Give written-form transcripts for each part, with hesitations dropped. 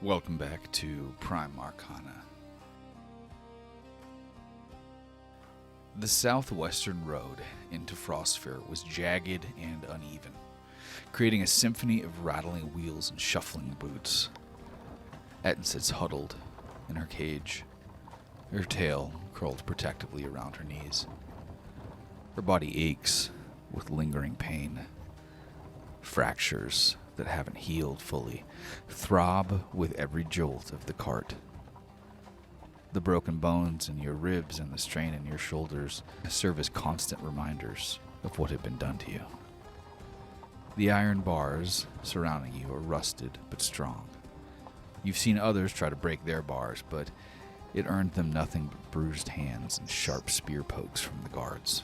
Welcome back to Prime Arcana. The southwestern road into Frostfair was jagged and uneven, creating a symphony of rattling wheels and shuffling boots. Ettin sits huddled in her cage, her tail curled protectively around her knees. Her body aches with lingering pain. Fractures that haven't healed fully throb with every jolt of the cart. The broken bones in your ribs and the strain in your shoulders serve as constant reminders of what had been done to you. The iron bars surrounding you are rusted but strong. You've seen others try to break their bars, but it earned them nothing but bruised hands and sharp spear pokes from the guards.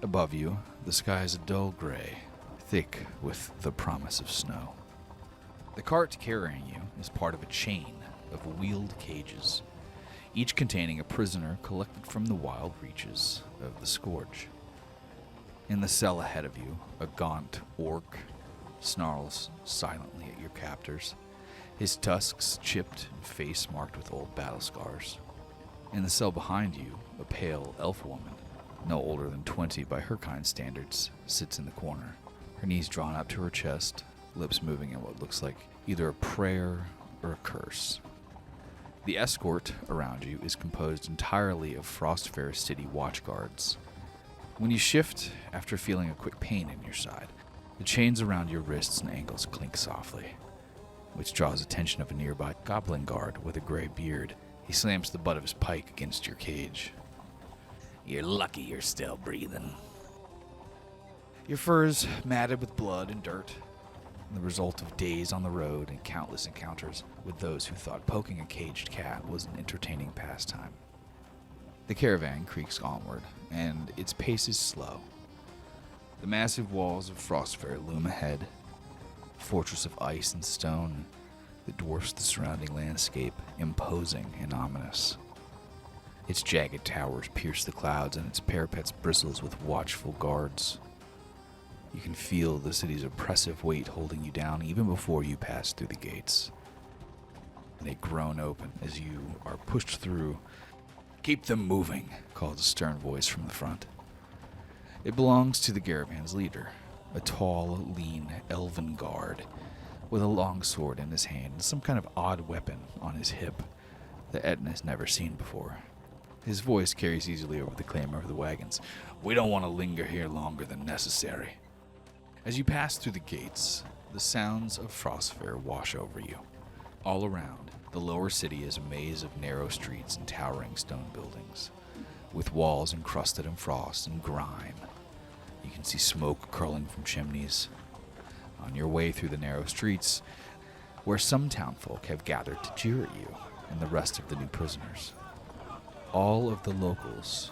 Above you, the sky is a dull gray, thick with the promise of snow. The cart carrying you is part of a chain of wheeled cages, each containing a prisoner collected from the wild reaches of the Scourge. In the cell ahead of you, a gaunt orc snarls silently at your captors, his tusks chipped and face marked with old battle scars. In the cell behind you, a pale elf woman, no older than 20 by her kind standards, sits in the corner, her knees drawn up to her chest, lips moving in what looks like either a prayer or a curse. The escort around you is composed entirely of Frostfair City watchguards. When you shift after feeling a quick pain in your side, the chains around your wrists and ankles clink softly, which draws attention of a nearby goblin guard with a gray beard. He slams the butt of his pike against your cage. "You're lucky you're still breathing." Your fur's matted with blood and dirt, the result of days on the road and countless encounters with those who thought poking a caged cat was an entertaining pastime. The caravan creaks onward, and its pace is slow. The massive walls of Frostfair loom ahead, a fortress of ice and stone that dwarfs the surrounding landscape, imposing and ominous. Its jagged towers pierce the clouds, and its parapets bristles with watchful guards. You can feel the city's oppressive weight holding you down even before you pass through the gates. They groan open as you are pushed through. "Keep them moving," calls a stern voice from the front. It belongs to the caravan's leader, a tall, lean, elven guard with a long sword in his hand and some kind of odd weapon on his hip that Ettin has never seen before. His voice carries easily over the clamor of the wagons. "We don't want to linger here longer than necessary." As you pass through the gates, the sounds of Frostfair wash over you. All around, the lower city is a maze of narrow streets and towering stone buildings, with walls encrusted in frost and grime. You can see smoke curling from chimneys. On your way through the narrow streets, where some townfolk have gathered to jeer at you and the rest of the new prisoners. All of the locals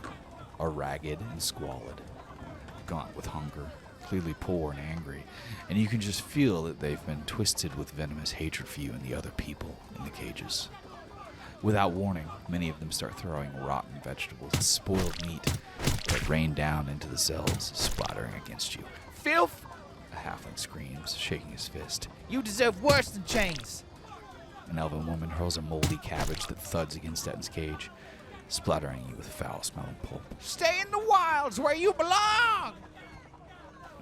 are ragged and squalid, gaunt with hunger, clearly poor and angry, and you can just feel that they've been twisted with venomous hatred for you and the other people in the cages. Without warning, many of them start throwing rotten vegetables and spoiled meat that rain down into the cells, splattering against you. "Filth!" a halfling screams, shaking his fist. "You deserve worse than chains!" An elven woman hurls a moldy cabbage that thuds against Ettin's cage, splattering you with foul-smelling pulp. "Stay in the wilds where you belong!"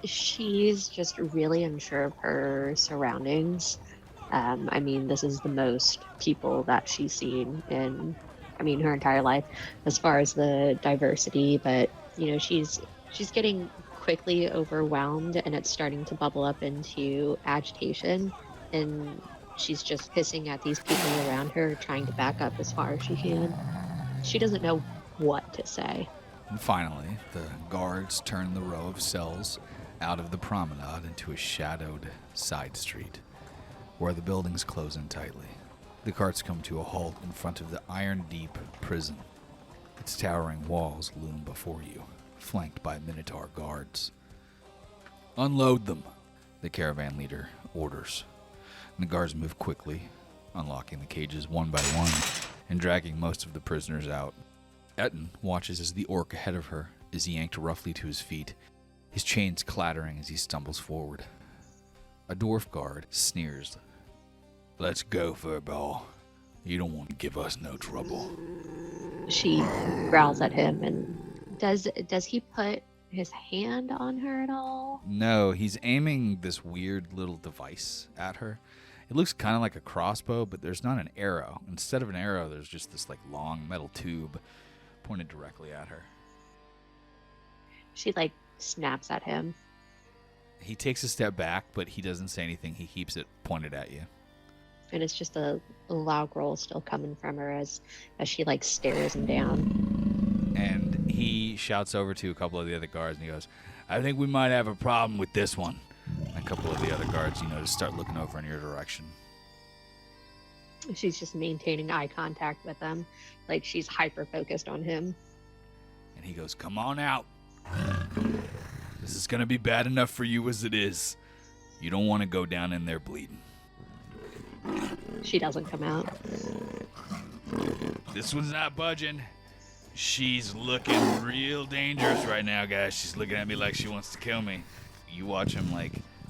She's just really unsure of her surroundings. This is the most people that she's seen in, her entire life as far as the diversity, but, she's getting quickly overwhelmed, and it's starting to bubble up into agitation, and she's just pissing at these people around her, trying to back up as far as she can. She doesn't know what to say. And finally, the guards turn the row of cells out of the promenade into a shadowed side street, where the buildings close in tightly. The carts come to a halt in front of the iron-deep prison. Its towering walls loom before you, flanked by Minotaur guards. "Unload them," the caravan leader orders. And the guards move quickly, unlocking the cages one by one and dragging most of the prisoners out. Ettin watches as the orc ahead of her is yanked roughly to his feet, his chains clattering as he stumbles forward. A dwarf guard sneers. Let's go, Furball. You don't want to give us no trouble. She growls at him, and does he put his hand on her at all? No, he's aiming this weird little device at her. It looks kind of like a crossbow, but there's not an arrow. Instead of an arrow, there's just this like long metal tube pointed directly at her. She like snaps at him. He takes a step back, but he doesn't say anything. He keeps it pointed at you. And it's just a loud growl still coming from her as she like stares him down. And he shouts over to a couple of the other guards and he goes, I think we might have a problem with this one. And a couple of the other guards, just start looking over in your direction. She's just maintaining eye contact with them. Like she's hyper focused on him. And he goes, come on out. This is going to be bad enough for you as it is. You don't want to go down in there bleeding. She doesn't come out. This one's not budging. She's looking real dangerous right now, guys. She's looking at me like she wants to kill me. You watch him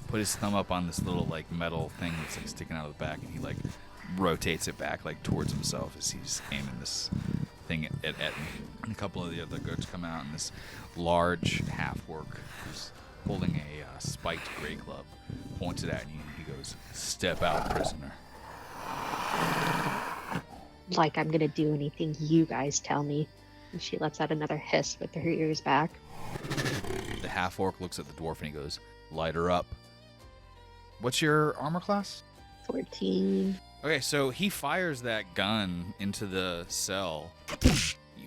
put his thumb up on this little metal thing that's sticking out of the back, and he rotates it back towards himself as he's aiming this thing at Ettin. And a couple of the other guards come out, and this large half-orc who's holding a spiked gray club points it at you, and he goes, "Step out, prisoner." Like I'm gonna do anything you guys tell me. And she lets out another hiss with her ears back. The half-orc looks at the dwarf and he goes, "Light her up." What's your armor class? 14. Okay, so he fires that gun into the cell.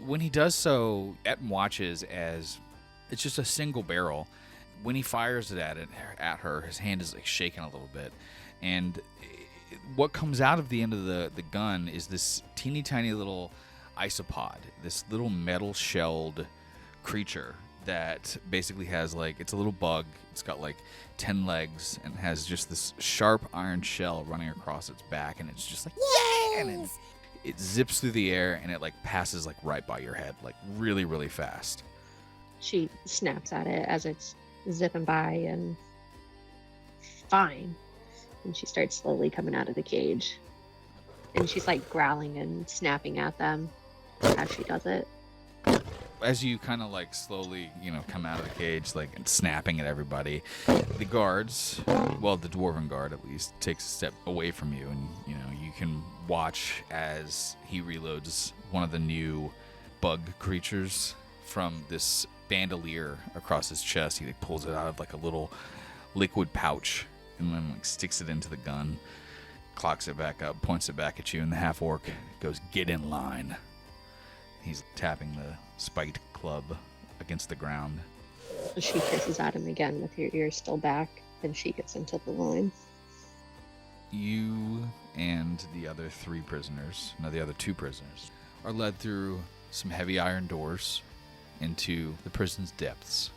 When he does so, Ettin watches as it's just a single barrel. When he fires it at her, his hand is shaking a little bit. And what comes out of the end of the gun is this teeny tiny little isopod, this little metal shelled creature that basically has it's a little bug. It's got 10 legs and has just this sharp iron shell running across its back, and it's just yeah, and it zips through the air and it passes right by your head, really, really fast. She snaps at it as it's zipping by, and fine. And she starts slowly coming out of the cage. And she's growling and snapping at them as she does it. As you kind of slowly, come out of the cage, and snapping at everybody, the guards, well, the dwarven guard at least, takes a step away from you, and you can watch as he reloads one of the new bug creatures from this bandolier across his chest. He pulls it out of a little liquid pouch and then sticks it into the gun, clocks it back up, points it back at you, and the half-orc goes, "Get in line." He's tapping the spiked club against the ground. She hisses at him again with her ears still back, and she gets into the line. You and the other the other two prisoners, are led through some heavy iron doors into the prison's depths.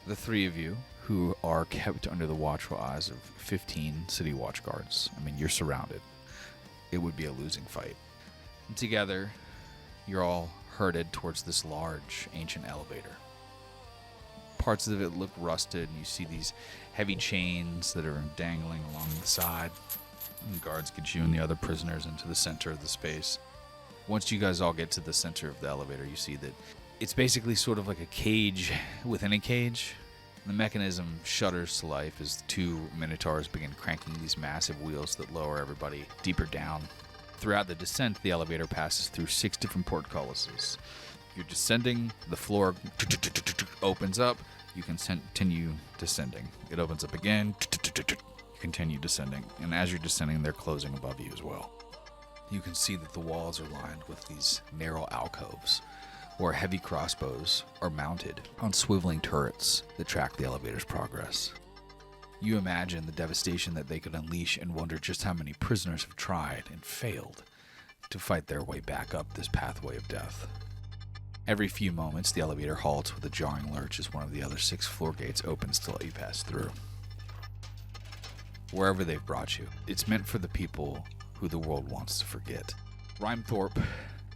The three of you, who are kept under the watchful eyes of 15 city watch guards. I mean, you're surrounded. It would be a losing fight. And together, you're all herded towards this large, ancient elevator. Parts of it look rusted, and you see these heavy chains that are dangling along the side. And guards get you and the other prisoners into the center of the space. Once you guys all get to the center of the elevator, you see that it's basically sort of like a cage within a cage. The mechanism shudders to life as the two minotaurs begin cranking these massive wheels that lower everybody deeper down. Throughout the descent, the elevator passes through 6 different portcullises. You're descending, the floor opens up, you can continue descending. It opens up again, you continue descending. And as you're descending, they're closing above you as well. You can see that the walls are lined with these narrow alcoves, where heavy crossbows are mounted on swiveling turrets that track the elevator's progress. You imagine the devastation that they could unleash and wonder just how many prisoners have tried and failed to fight their way back up this pathway of death. Every few moments, the elevator halts with a jarring lurch as one of the other 6 floor gates opens to let you pass through. Wherever they've brought you, it's meant for the people who the world wants to forget. Rhymethorpe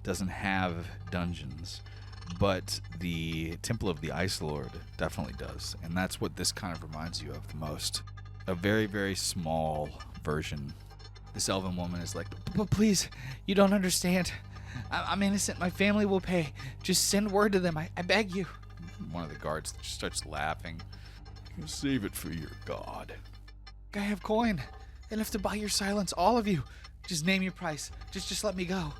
doesn't have dungeons, but the Temple of the Ice Lord definitely does, and that's what this kind of reminds you of the most. A very, very small version This elven woman is like, but please, you don't understand. I'm innocent. My family will pay. Just send word to them. I beg you. One of the guards just starts laughing. Save it for your god. I have coin. Enough to buy your silence, all of you. Just name your price. Just let me go.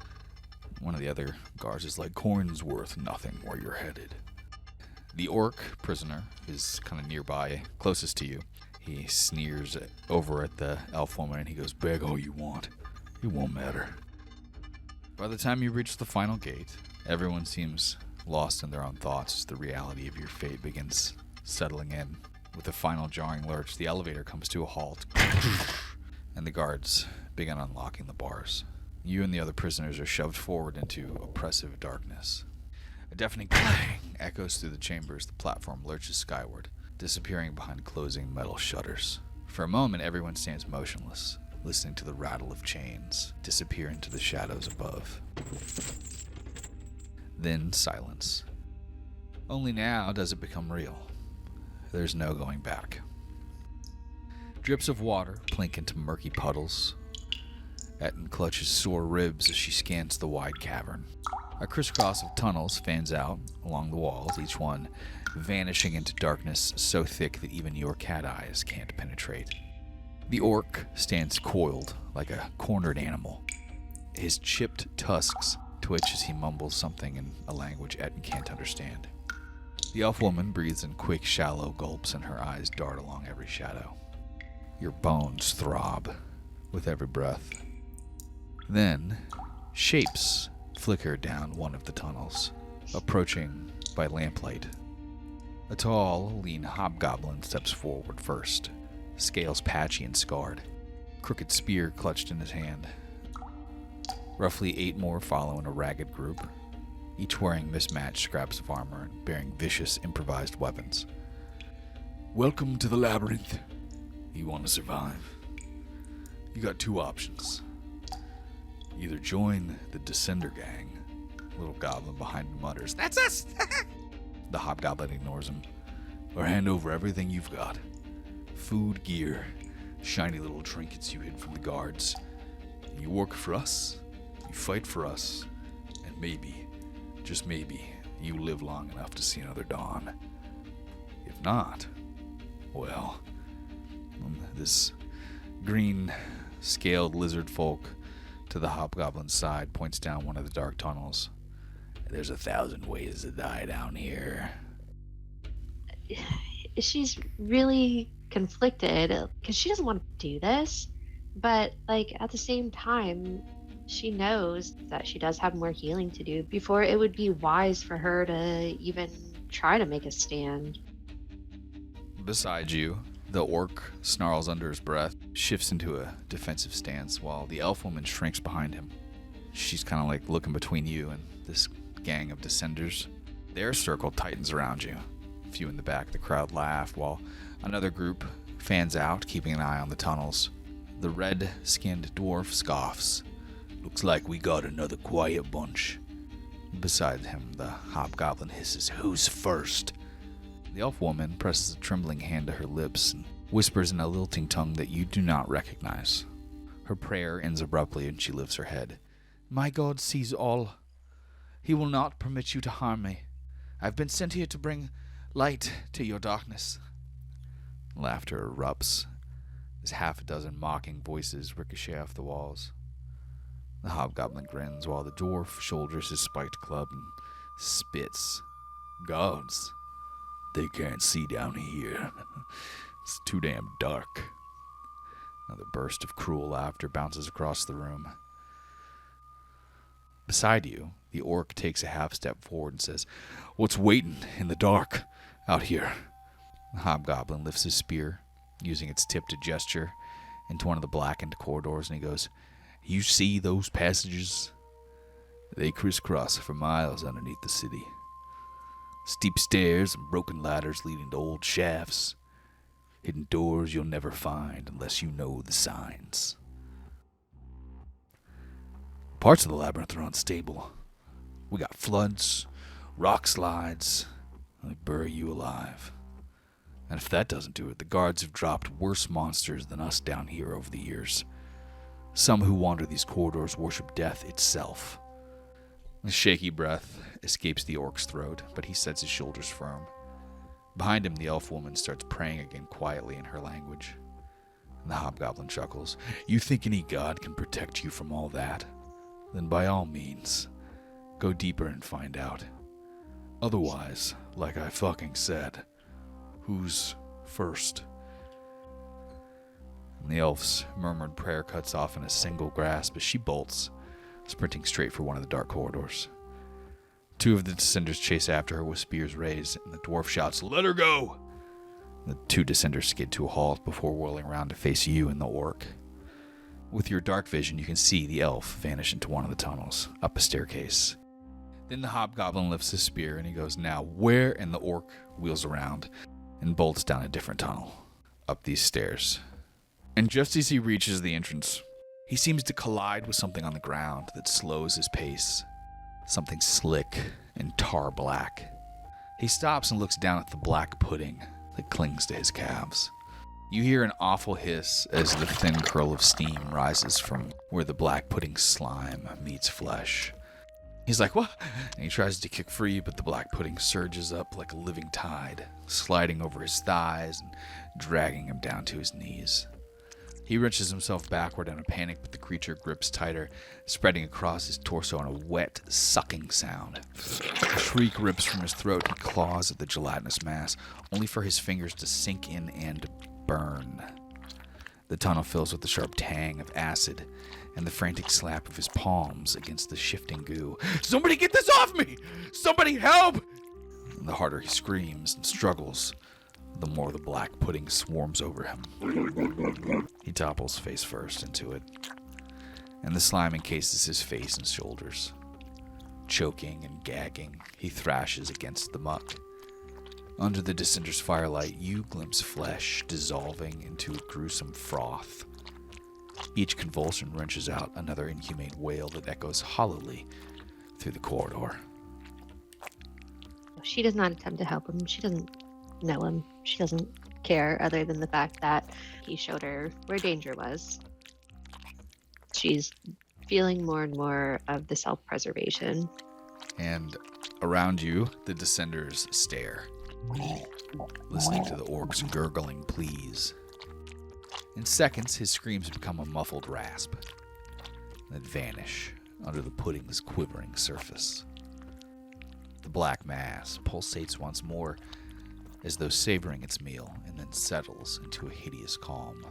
One of the other guards is like, coin's worth nothing where you're headed. The orc prisoner is kind of nearby, closest to you. He sneers over at the elf woman and he goes, beg all you want. It won't matter. By the time you reach the final gate, everyone seems lost in their own thoughts as the reality of your fate begins settling in. With a final jarring lurch, the elevator comes to a halt, and the guards begin unlocking the bars. You and the other prisoners are shoved forward into oppressive darkness. A deafening clang echoes through the chambers. The platform lurches skyward, disappearing behind closing metal shutters. For a moment, everyone stands motionless, listening to the rattle of chains disappear into the shadows above. Then silence. Only now does it become real. There's no going back. Drips of water plink into murky puddles. Ettin clutches sore ribs as she scans the wide cavern. A crisscross of tunnels fans out along the walls, each one vanishing into darkness so thick that even your cat eyes can't penetrate. The orc stands coiled like a cornered animal. His chipped tusks twitch as he mumbles something in a language Ettin can't understand. The elf woman breathes in quick, shallow gulps, and her eyes dart along every shadow. Your bones throb with every breath. Then, shapes flicker down one of the tunnels, approaching by lamplight. A tall, lean hobgoblin steps forward first, scales patchy and scarred, crooked spear clutched in his hand. Roughly 8 more follow in a ragged group, each wearing mismatched scraps of armor and bearing vicious improvised weapons. Welcome to the labyrinth. You want to survive? You got 2 options. Either join the Descender gang. Little goblin behind him mutters, "That's us!" The hobgoblin ignores him. Or hand over everything you've got. Food, gear, shiny little trinkets you hid from the guards. You work for us, you fight for us, and maybe, just maybe, you live long enough to see another dawn. If not, well, this green, scaled lizard folk to the hobgoblin's side points down one of the dark tunnels. There's 1,000 ways to die down here. She's really conflicted because she doesn't want to do this, but at the same time, she knows that she does have more healing to do before it would be wise for her to even try to make a stand. Beside you, the orc snarls under his breath, shifts into a defensive stance while the elf woman shrinks behind him. She's kind of looking between you and this gang of descenders. Their circle tightens around you. A few in the back of the crowd laugh while another group fans out, keeping an eye on the tunnels. The red-skinned dwarf scoffs. Looks like we got another quiet bunch. Beside him, the hobgoblin hisses, "Who's first?" The elf woman presses a trembling hand to her lips and whispers in a lilting tongue that you do not recognize. Her prayer ends abruptly and she lifts her head. "My God sees all. He will not permit you to harm me. I've been sent here to bring light to your darkness." Laughter erupts as 6 mocking voices ricochet off the walls. The hobgoblin grins while the dwarf shoulders his spiked club and spits. "Gods, they can't see down here. It's too damn dark." Another burst of cruel laughter bounces across the room. Beside you, the orc takes a half step forward and says, "What's waiting in the dark out here?" The hobgoblin lifts his spear, using its tip to gesture into one of the blackened corridors, and he goes, "You see those passages? They crisscross for miles underneath the city. Steep stairs and broken ladders leading to old shafts. Hidden doors you'll never find unless you know the signs. Parts of the labyrinth are unstable. We got floods, rock slides, and they bury you alive. And if that doesn't do it, the guards have dropped worse monsters than us down here over the years. Some who wander these corridors worship death itself. A shaky breath escapes the orc's throat, but he sets his shoulders firm. Behind him, the elf woman starts praying again quietly in her language. The hobgoblin chuckles. You think any god can protect you from all that? Then by all means, go deeper and find out. Otherwise, like I fucking said, who's first? And the elf's murmured prayer cuts off in a single grasp as she bolts, sprinting straight for one of the dark corridors. Two of the descenders chase after her with spears raised, and the dwarf shouts, "Let her go!" The two descenders skid to a halt before whirling around to face you and the orc. With your dark vision, you can see the elf vanish into one of the tunnels, up a staircase. Then the hobgoblin lifts his spear and he goes, "Now where?" And the orc wheels around and bolts down a different tunnel, up these stairs. And just as he reaches the entrance, he seems to collide with something on the ground that slows his pace. Something slick and tar black. He stops and looks down at the black pudding that clings to his calves. You hear an awful hiss as the thin curl of steam rises from where the black pudding slime meets flesh. He's like, "What?" And he tries to kick free, but the black pudding surges up like a living tide, sliding over his thighs and dragging him down to his knees. He wrenches himself backward in a panic, but the creature grips tighter, spreading across his torso in a wet, sucking sound. A shriek rips from his throat. He claws at the gelatinous mass, only for his fingers to sink in and burn. The tunnel fills with the sharp tang of acid and the frantic slap of his palms against the shifting goo. "Somebody get this off me! Somebody help!" And the harder he screams and struggles, the more the black pudding swarms over him. He topples face first into it, and the slime encases his face and shoulders. Choking and gagging, he thrashes against the muck. Under the descender's firelight, you glimpse flesh dissolving into a gruesome froth. Each convulsion wrenches out another inhumane wail that echoes hollowly through the corridor. She does not attempt to help him. She doesn't know him. She doesn't care, other than the fact that he showed her where danger was. She's feeling more and more of the self-preservation. And around you, the descenders stare, listening to the orc's gurgling pleas. In seconds, his screams become a muffled rasp, then vanish under the pudding's quivering surface. The black mass pulsates once more, as though savoring its meal, and then settles into a hideous calm.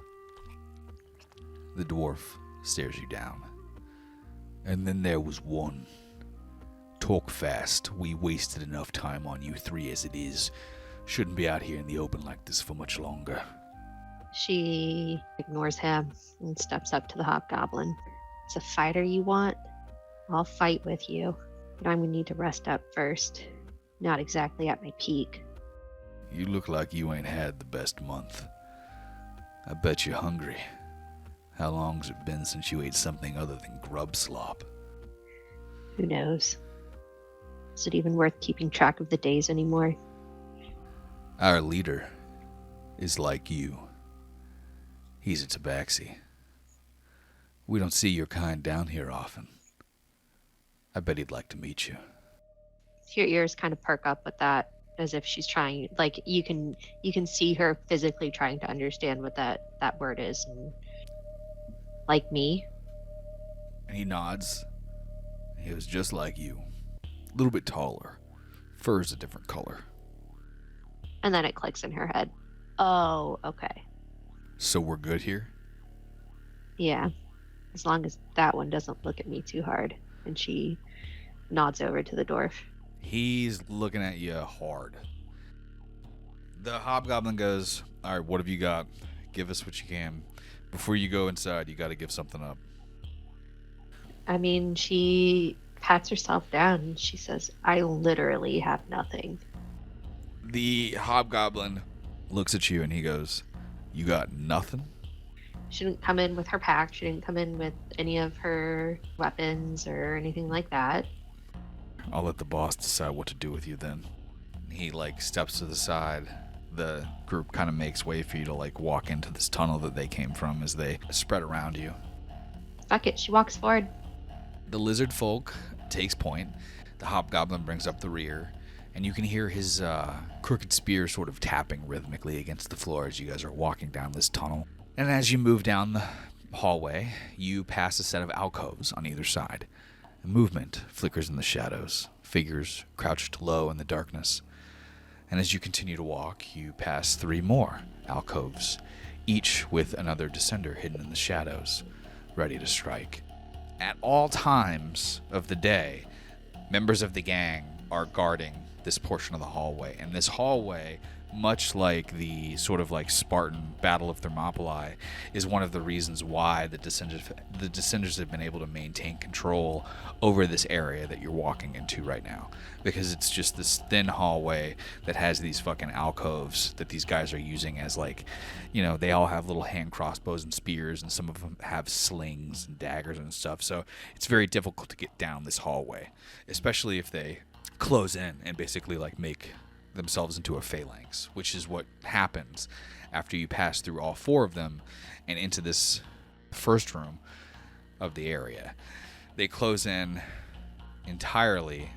The dwarf stares you down. "And then there was one. Talk fast. We wasted enough time on you three as it is. Shouldn't be out here in the open like this for much longer." She ignores him and steps up to the hobgoblin. "It's a fighter you want? I'll fight with you, but I'm going to need to rest up first. Not exactly at my peak." "You look like you ain't had the best month. I bet you're hungry. How long's it been since you ate something other than grub slop?" Who knows? Is it even worth keeping track of the days anymore? "Our leader is like you. He's a Tabaxi. We don't see your kind down here often. I bet he'd like to meet you." Your ears kind of perk up with that, as if she's trying, like you can see her physically trying to understand what that word is. And like me. And he nods. He was just like you. A little bit taller. Fur's a different color. And then it clicks in her head. Oh, okay. "So we're good here?" Yeah. As long as that one doesn't look at me too hard. And she nods over to the dwarf. He's looking at you hard. The hobgoblin goes, "All right, what have you got? Give us what you can. Before you go inside, you got to give something up." I mean, she pats herself down and she says, "I literally have nothing." The hobgoblin looks at you and he goes, "You got nothing?" She didn't come in with her pack. She didn't come in with any of her weapons or anything like that. "I'll let the boss decide what to do with you then." He steps to the side. The group kind of makes way for you to walk into this tunnel that they came from as they spread around you. Fuck it, she walks forward. The lizard folk takes point. The hobgoblin brings up the rear, and you can hear his crooked spear sort of tapping rhythmically against the floor as you guys are walking down this tunnel. And as you move down the hallway, you pass a set of alcoves on either side. Movement flickers in the shadows, figures crouched low in the darkness. And as you continue to walk, you pass 3 more alcoves, each with another descender hidden in the shadows, ready to strike. At all times of the day, members of the gang are guarding this portion of the hallway. And this hallway, much like the sort of like Spartan Battle of Thermopylae, is one of the reasons why the Descenders have been able to maintain control over this area that you're walking into right now. Because it's just this thin hallway that has these fucking alcoves that these guys are using as like, you know, they all have little hand crossbows and spears, and some of them have slings and daggers and stuff. So it's very difficult to get down this hallway, especially if they close in and basically like make themselves into a phalanx, which is what happens after you pass through all 4 of them and into this first room of the area. They close in entirely,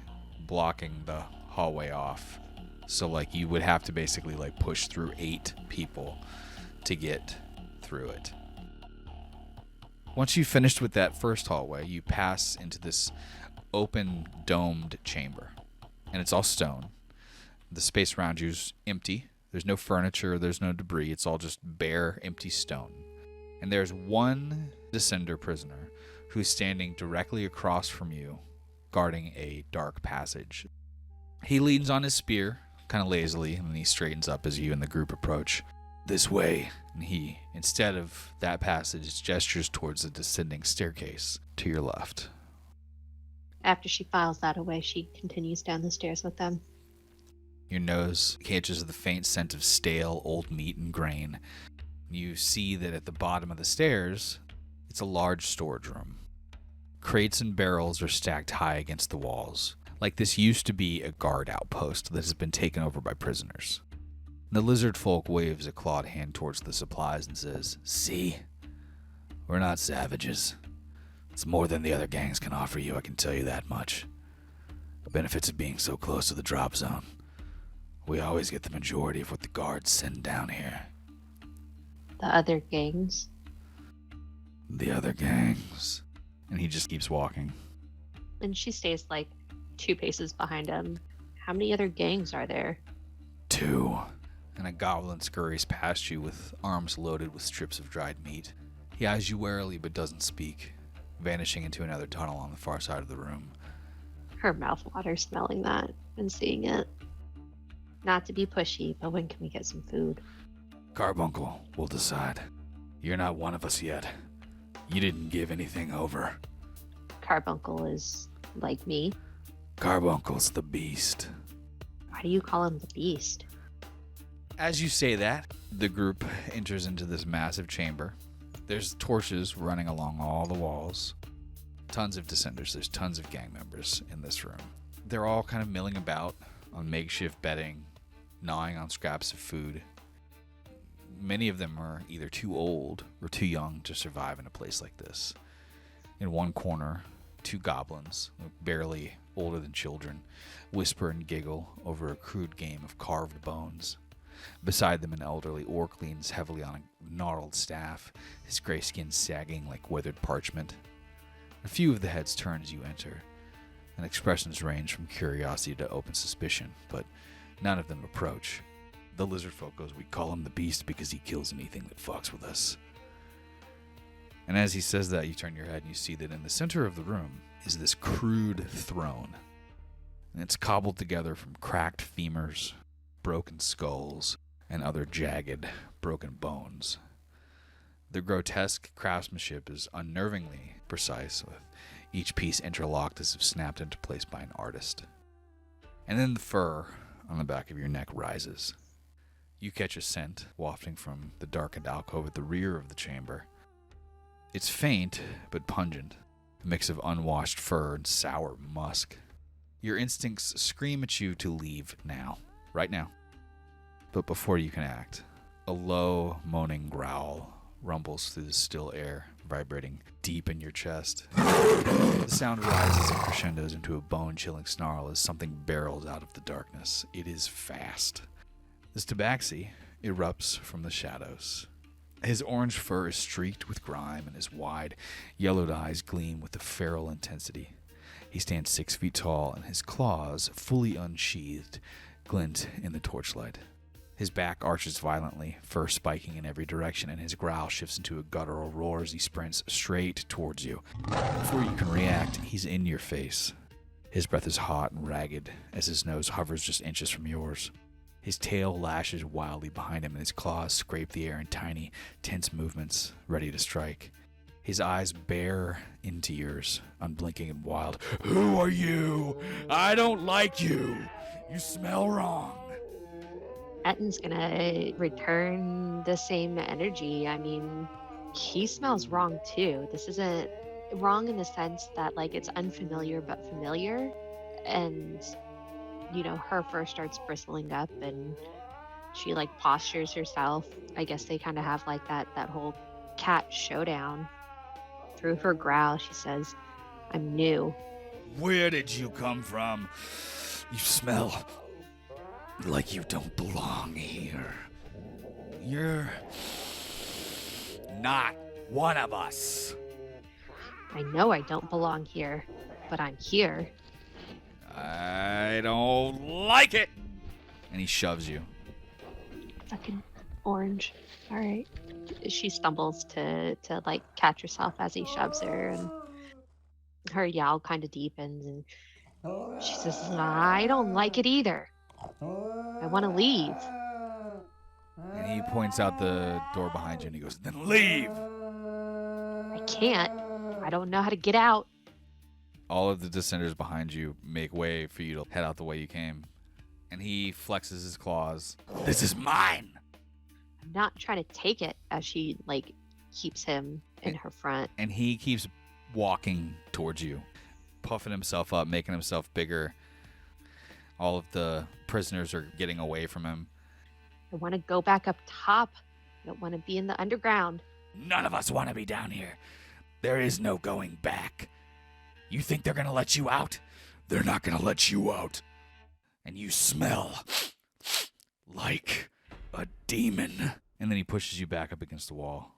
blocking the hallway off. So like you would have to basically like push through 8 people to get through it. Once you've finished with that first hallway, you pass into this open domed chamber, and it's all stone. The space around you is empty. There's no furniture, there's no debris. It's all just bare, empty stone. And there's one Descender prisoner who's standing directly across from you, guarding a dark passage. He leans on his spear, kind of lazily, and then he straightens up as you and the group approach. This way. And he, instead of that passage, gestures towards the descending staircase to your left. After she files that away, she continues down the stairs with them. Your nose catches the faint scent of stale old meat and grain. You see that at the bottom of the stairs, it's a large storage room. Crates and barrels are stacked high against the walls, like this used to be a guard outpost that has been taken over by prisoners. The lizard folk waves a clawed hand towards the supplies and says, "See? We're not savages. It's more than the other gangs can offer you, I can tell you that much. The benefits of being so close to the drop zone. We always get the majority of what the guards send down here." The other gangs? The other gangs. And he just keeps walking. And she stays like 2 paces behind him. How many other gangs are there? 2. And a goblin scurries past you with arms loaded with strips of dried meat. He eyes you warily but doesn't speak, vanishing into another tunnel on the far side of the room. Her mouth waters smelling that and seeing it. Not to be pushy, but when can we get some food? Carbuncle will decide. You're not one of us yet. You didn't give anything over. Carbuncle is like me. Carbuncle's the beast. Why do you call him the beast? As you say that, the group enters into this massive chamber. There's torches running along all the walls. Tons of Descenders. There's tons of gang members in this room. They're all kind of milling about on makeshift bedding, gnawing on scraps of food. Many of them are either too old or too young to survive in a place like this. In one corner, 2 goblins, barely older than children, whisper and giggle over a crude game of carved bones. Beside them, an elderly orc leans heavily on a gnarled staff, his gray skin sagging like weathered parchment. A few of the heads turn as you enter, and expressions range from curiosity to open suspicion, but none of them approach. The lizard folk goes, "We call him the beast because he kills anything that fucks with us." And as he says that, you turn your head and you see that in the center of the room is this crude throne. And it's cobbled together from cracked femurs, broken skulls, and other jagged, broken bones. The grotesque craftsmanship is unnervingly precise, with each piece interlocked as if snapped into place by an artist. And then the fur on the back of your neck rises. You catch a scent wafting from the darkened alcove at the rear of the chamber. It's faint, but pungent, a mix of unwashed fur and sour musk. Your instincts scream at you to leave now, right now. But before you can act, a low, moaning growl rumbles through the still air, vibrating deep in your chest. The sound rises and crescendos into a bone-chilling snarl as something barrels out of the darkness. It is fast. This Tabaxi erupts from the shadows. His orange fur is streaked with grime, and his wide, yellowed eyes gleam with a feral intensity. He stands 6 feet tall, and his claws, fully unsheathed, glint in the torchlight. His back arches violently, fur spiking in every direction, and his growl shifts into a guttural roar as he sprints straight towards you. Before you can react, he's in your face. His breath is hot and ragged as his nose hovers just inches from yours. His tail lashes wildly behind him, and his claws scrape the air in tiny, tense movements, ready to strike. His eyes bare into yours, unblinking and wild. "Who are you? I don't like you. You smell wrong." Ettin's gonna return the same energy. I mean, he smells wrong too. This isn't wrong in the sense that, like, it's unfamiliar but familiar. And, you know, her fur starts bristling up and she, like, postures herself. I guess they kind of have, like, that whole cat showdown. Through her growl, she says, "I'm new." "Where did you come from? You smell like you don't belong here. You're not one of us." "I know I don't belong here, but I'm here." "I don't like it." And he shoves you. Fucking orange. All right. She stumbles to like catch herself as he shoves her, and her yowl kind of deepens, and she says, "I don't like it either. I want to leave." And he points out the door behind you and he goes, "Then leave." "I can't. I don't know how to get out." All of the descenders behind you make way for you to head out the way you came. And he flexes his claws. "This is mine." "I'm not trying to take it," as she like keeps him in her front. And he keeps walking towards you, puffing himself up, making himself bigger. All of the prisoners are getting away from him. "I want to go back up top. I don't want to be in the underground." "None of us want to be down here. There is no going back. You think they're going to let you out? They're not going to let you out. And you smell like a demon." And then he pushes you back up against the wall.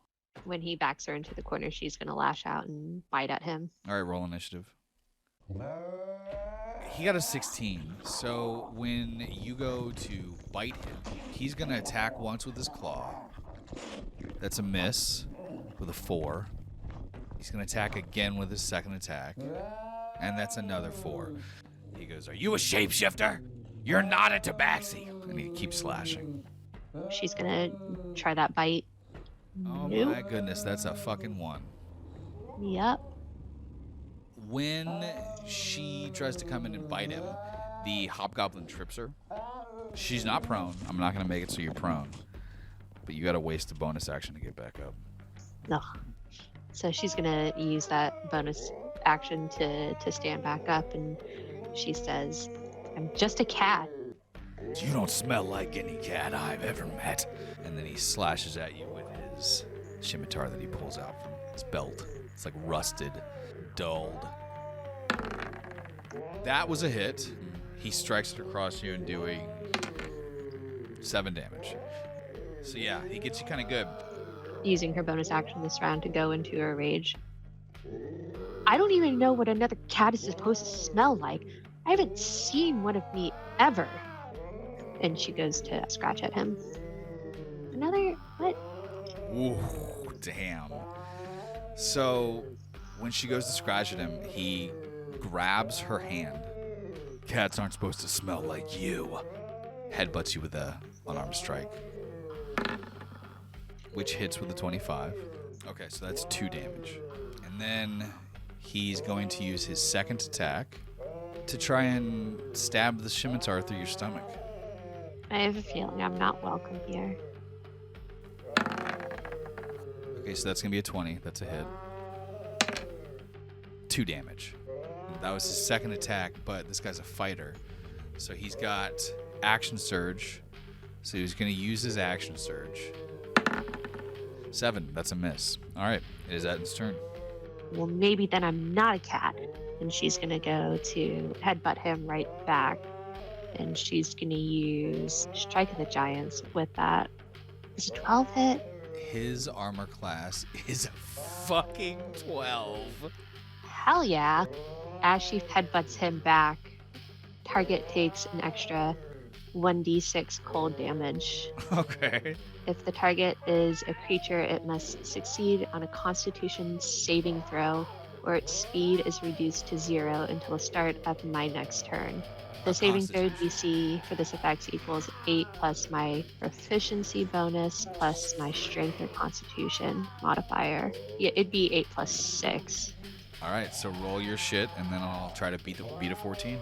When he backs her into the corner, she's going to lash out and bite at him. All right, roll initiative. He got a 16, so when you go to bite him, he's going to attack once with his claw. That's a miss with a 4. He's going to attack again with his second attack, and that's another 4. He goes, "Are you a shapeshifter? You're not a Tabaxi." And he keeps slashing. She's going to try that bite. Oh Nope. my goodness, that's a fucking 1. Yep. When she tries to come in and bite him, the hobgoblin trips her. She's not prone. I'm not going to make it so you're prone. But you got to waste a bonus action to get back up. No. So she's going to use that bonus action to stand back up, and she says, "I'm just a cat." "You don't smell like any cat I've ever met." And then he slashes at you with his scimitar that he pulls out from his belt. It's like rusted, dulled. That was a hit. He strikes it across you and doing 7 damage. So yeah, he gets you kind of good. Using her bonus action this round to go into her rage. "I don't even know what another cat is supposed to smell like. I haven't seen one of me ever." And she goes to scratch at him. "Another what?" Ooh, damn. So when she goes to scratch at him, he grabs her hand. "Cats aren't supposed to smell like you." Headbutts you with a unarmed strike, which hits with a 25. Okay, so that's 2 damage. And then he's going to use his second attack to try and stab the scimitar through your stomach. "I have a feeling I'm not welcome here." Okay, so that's going to be a 20. That's a hit. 2 damage. That was his second attack, but this guy's a fighter. So he's got action surge. So he's going to use his action surge. 7. That's a miss. All right. It is Ettin's turn. Well, maybe then I'm not a cat. And she's going to go to headbutt him right back. And she's going to use Strike of the Giants with that. Is a 12 hit? His armor class is a fucking 12. Hell yeah. As she headbutts him back, target takes an extra 1d6 cold damage. Okay. If the target is a creature, it must succeed on a Constitution saving throw, or its speed is reduced to 0 until the start of my next turn. The saving throw DC for this effect equals 8 plus my proficiency bonus plus my strength or constitution modifier. Yeah, it'd be 8 plus 6. All right, so roll your shit, and then I'll try to beat a 14.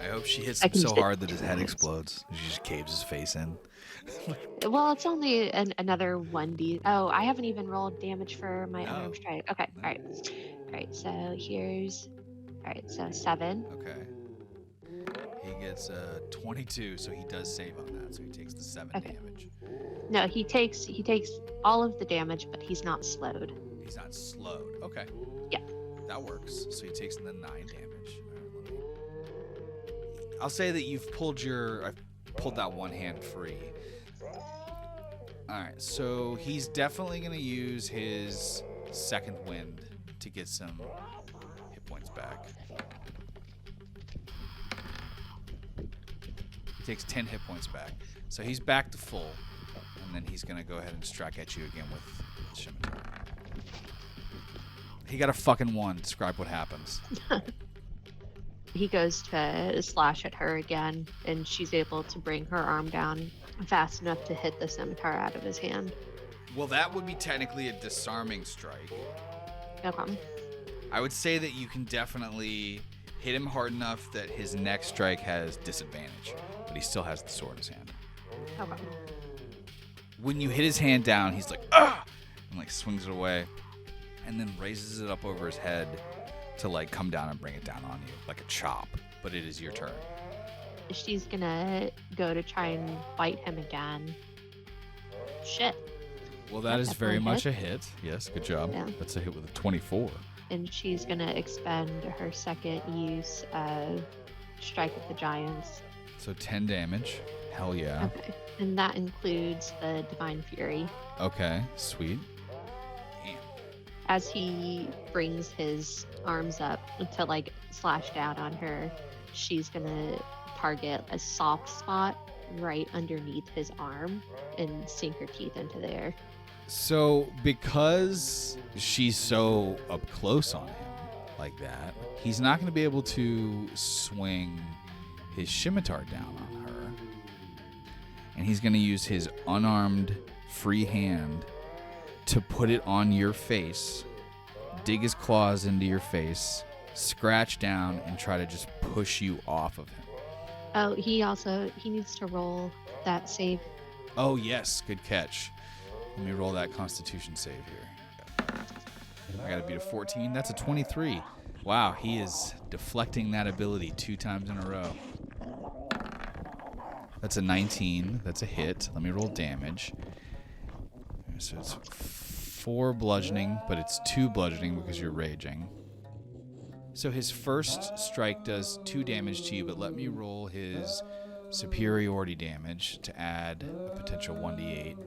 I hope she hits him so hard that his head explodes. She just caves his face in. Well, it's only another 1d. Oh, I haven't even rolled damage for my unarmed strike. Okay, all right. All right, so here's... All right, so 7. Okay. He gets 22, so he does save on that, so he takes the 7 damage. No, he takes all of the damage, but he's not slowed. He's not slowed. Okay. Yeah. That works. So he takes the 9 damage. I'll say that I've pulled that one hand free. All right, so he's definitely going to use his second wind to get some hit points back. He takes 10 hit points back. So he's back to full, and then he's going to go ahead and strike at you again with Scimitar. He got a fucking 1. Describe what happens. He goes to slash at her again, and she's able to bring her arm down fast enough to hit the scimitar out of his hand. Well, that would be technically a disarming strike. No problem. I would say that you can definitely hit him hard enough that his next strike has disadvantage, but he still has the sword in his hand. No problem. When you hit his hand down, he's like, ah! And like swings it away, and then raises it up over his head to like come down and bring it down on you like a chop. But it is your turn. She's gonna go to try and bite him again. Shit. Well, that is very much a hit. Yes, good job. Yeah. That's a hit with a 24. And she's gonna expend her second use of Strike of the Giants. So 10 damage. Hell yeah. Okay. And that includes the Divine Fury. Okay, sweet. As he brings his arms up to like slash down on her, she's gonna target a soft spot right underneath his arm and sink her teeth into there. So because she's so up close on him like that, he's not going to be able to swing his scimitar down on her. And he's going to use his unarmed free hand to put it on your face, dig his claws into your face, scratch down, and try to just push you off of him. Oh, he needs to roll that save. Oh, yes. Good catch. Let me roll that Constitution save here. I got to beat a 14. That's a 23. Wow, he is deflecting that ability 2 times in a row. That's a 19. That's a hit. Let me roll damage. So it's 4 bludgeoning, but it's 2 bludgeoning because you're raging. So his first strike does 2 damage to you, but let me roll his superiority damage to add a potential 1d8.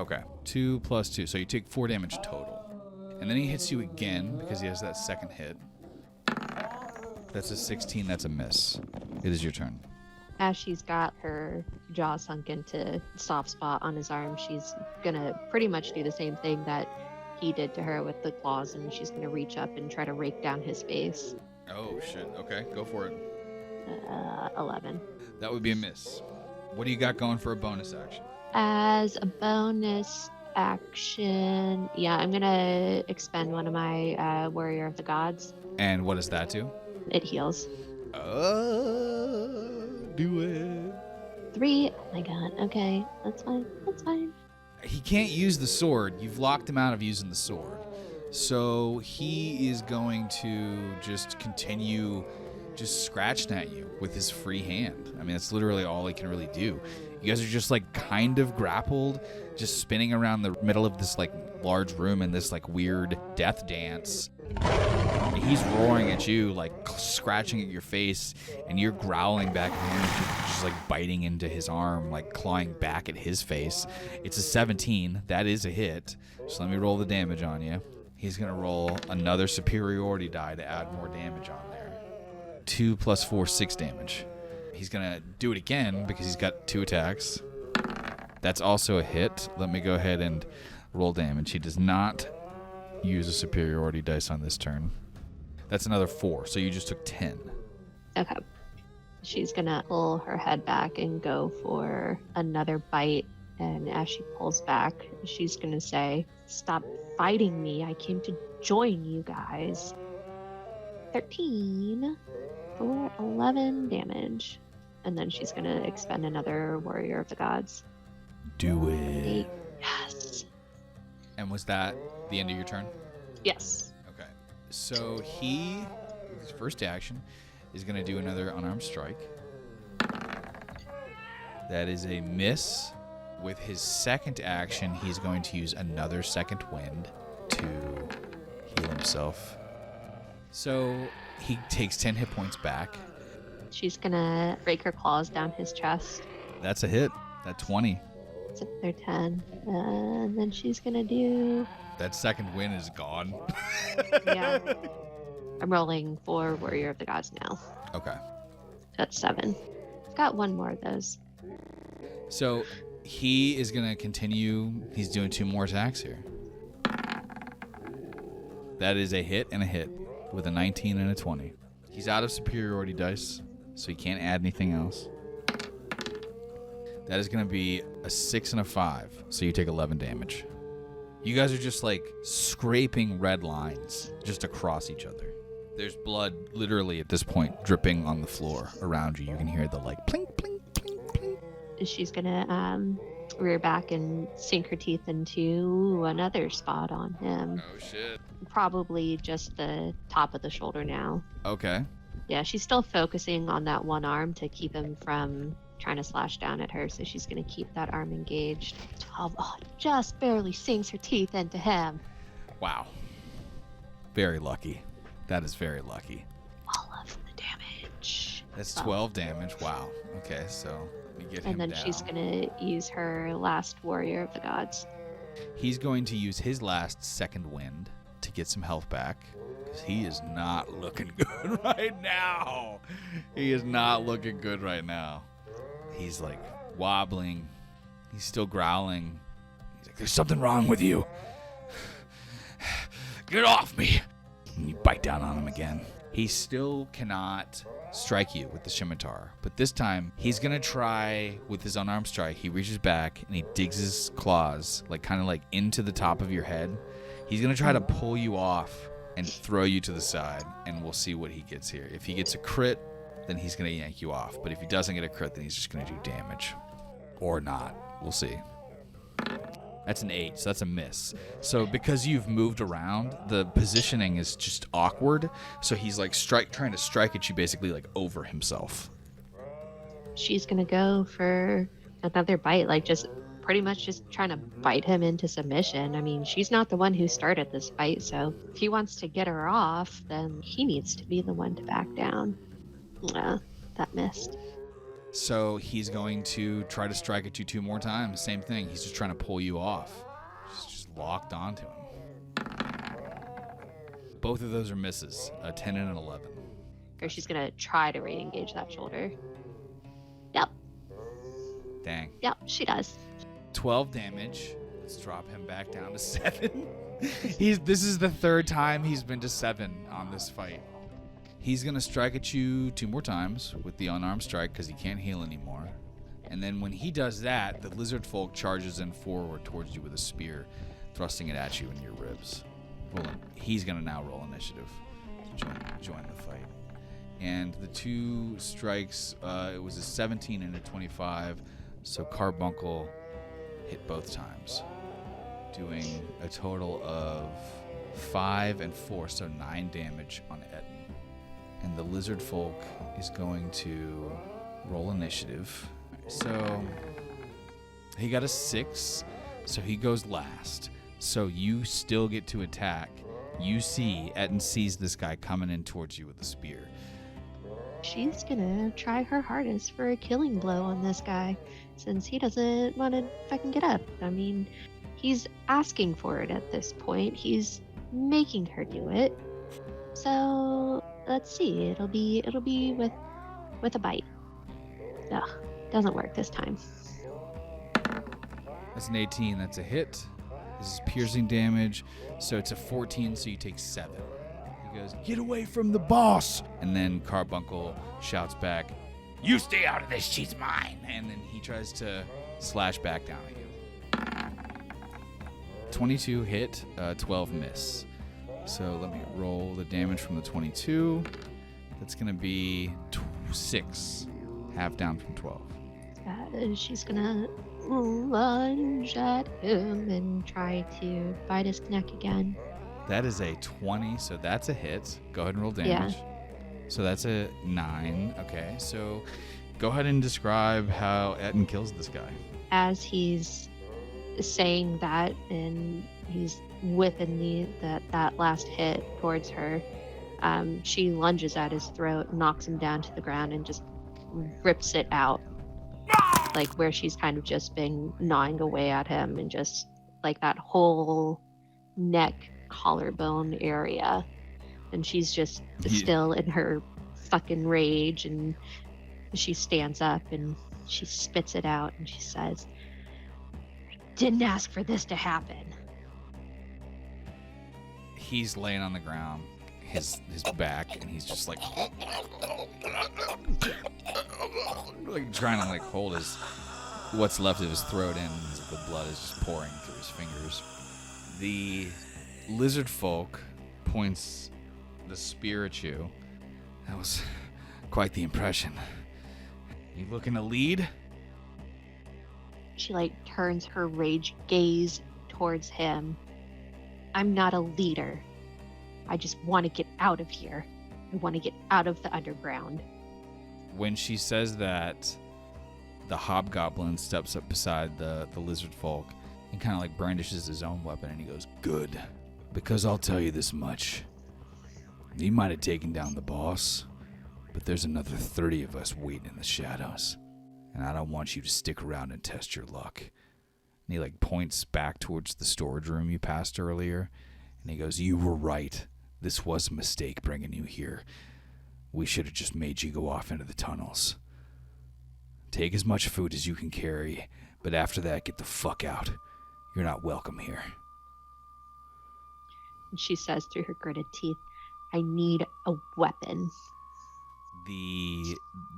Okay, 2 plus 2, so you take 4 damage total. And then he hits you again because he has that second hit. That's a 16, that's a miss. It is your turn. As she's got her jaw sunk into soft spot on his arm, she's gonna pretty much do the same thing that he did to her with the claws, and she's gonna reach up and try to rake down his face. Oh, shit. Okay, go for it. 11. That would be a miss. What do you got going for a bonus action? As a bonus action, yeah, I'm gonna expend one of my Warrior of the Gods. And what does that do? It heals. Do it. 3. Oh my god. Okay, that's fine. That's fine. He can't use the sword. You've locked him out of using the sword. So he is going to just continue just scratching at you with his free hand. I mean, that's literally all he can really do. You guys are just like kind of grappled, just spinning around the middle of this like large room in this like weird death dance. He's roaring at you, like scratching at your face, and you're growling back at him, just like biting into his arm, like clawing back at his face. It's a 17. That is a hit. So let me roll the damage on you. He's going to roll another superiority die to add more damage on there. 2 + 4, 6 damage. He's going to do it again because he's got 2 attacks. That's also a hit. Let me go ahead and roll damage. He does not use a superiority dice on this turn. That's another 4, so you just took 10. Okay. She's gonna pull her head back and go for another bite. And as she pulls back, she's gonna say, "Stop fighting me. I came to join you guys." 13 for 11 damage. And then she's gonna expend another Warrior of the Gods. Do it. 8. Yes. And was that the end of your turn? Yes. Okay. So he, with his first action, is going to do another unarmed strike. That is a miss. With his second action, he's going to use another second wind to heal himself. So he takes 10 hit points back. She's gonna break her claws down his chest. That's a hit. That 20. It's another 10. And then she's gonna do... That second win is gone. Yeah. I'm rolling for Warrior of the Gods now. Okay. That's 7. I've got one more of those. So he is going to continue. He's doing 2 more attacks here. That is a hit and a hit with a 19 and a 20. He's out of superiority dice, so he can't add anything else. That is going to be a 6 and a 5, so you take 11 damage. You guys are just like scraping red lines just across each other. There's blood literally at this point dripping on the floor around you. You can hear the like plink, plink, plink, plink. She's gonna rear back and sink her teeth into another spot on him. Oh shit. Probably just the top of the shoulder now. Okay. Yeah, she's still focusing on that one arm to keep him from trying to slash down at her, so she's going to keep that arm engaged. 12, just barely sinks her teeth into him. Wow. Very lucky. That is very lucky. All of the damage. That's 12 damage. Wow. Okay, so let me get him And then down. she's going to use her last Warrior of the Gods. He's going to use his last second wind to get some health back, because he is not looking good right now. He is not looking good right now. He's like wobbling. He's still growling. He's like, "There's something wrong with you. Get off me." And you bite down on him again. He still cannot strike you with the scimitar, but this time he's going to try with his unarmed strike. He reaches back and he digs his claws like kind of like into the top of your head. He's going to try to pull you off and throw you to the side, and we'll see what he gets here. If he gets a crit, then he's going to yank you off. But if he doesn't get a crit, then he's just going to do damage. Or not. We'll see. That's an 8, so that's a miss. So because you've moved around, the positioning is just awkward. So he's like trying to strike at you basically like over himself. She's going to go for another bite, like just pretty much just trying to bite him into submission. I mean, she's not the one who started this fight, so if he wants to get her off, then he needs to be the one to back down. That missed. So he's going to try to strike at you 2 more times. Same thing. He's just trying to pull you off. Just locked onto him. Both of those are misses. A 10 and an 11. Or she's going to try to re-engage that shoulder. Yep. Dang. Yep, she does. 12 damage. Let's drop him back down to 7. This is the 3rd time he's been to 7 on this fight. He's going to strike at you 2 more times with the unarmed strike because he can't heal anymore. And then when he does that, the lizard folk charges in forward towards you with a spear, thrusting it at you in your ribs. He's going to now roll initiative to join the fight. And the 2 strikes, it was a 17 and a 25, so Carbuncle hit both times, doing a total of 5 and 4, so 9 damage on Ettin. And the lizard folk is going to roll initiative. So He got a 6, so he goes last. So you still get to attack. You see, Ettin sees this guy coming in towards you with a spear. She's gonna try her hardest for a killing blow on this guy, since he doesn't want to fucking get up. I mean, he's asking for it at this point. He's making her do it. So let's see. It'll be with a bite. Ugh, doesn't work this time. That's an 18. That's a hit. This is piercing damage. So it's a 14, so you take 7. He goes, "Get away from the boss!" And then Carbuncle shouts back, "You stay out of this, she's mine!" And then he tries to slash back down at you. 22 hit, 12 miss. So let me roll the damage from the 22. That's going to be 6, half down from 12. She's gonna lunge at him and try to bite his neck again. That is a 20, so that's a hit. Go ahead and roll damage. Yeah. So that's a 9. Okay, so go ahead and describe how Ettin kills this guy. As he's saying that, and he's whipping that last hit towards her, she lunges at his throat, knocks him down to the ground, and just rips it out. Like where she's kind of just been gnawing away at him, and just like that whole neck collarbone area. And she's just still in her fucking rage, and she stands up and she spits it out and she says, "I didn't ask for this to happen." He's laying on the ground, his back, and he's just like trying to hold his what's left of his throat in. The blood is just pouring through his fingers. The lizard folk points the spear at you. That was quite the impression. You looking to lead? She turns her rage gaze towards him. "I'm not a leader. I just want to get out of here. I want to get out of the underground." When she says that, the hobgoblin steps up beside the lizard folk and kind of brandishes his own weapon, and he goes, "Good. Because I'll tell you this much. You might have taken down the boss, but there's another 30 of us waiting in the shadows. And I don't want you to stick around and test your luck." And he points back towards the storage room you passed earlier, and he goes, "You were right. This was a mistake bringing you here. We should have just made you go off into the tunnels. Take as much food as you can carry, but after that, get the fuck out. You're not welcome here." And she says through her gritted teeth, "I need a weapon." The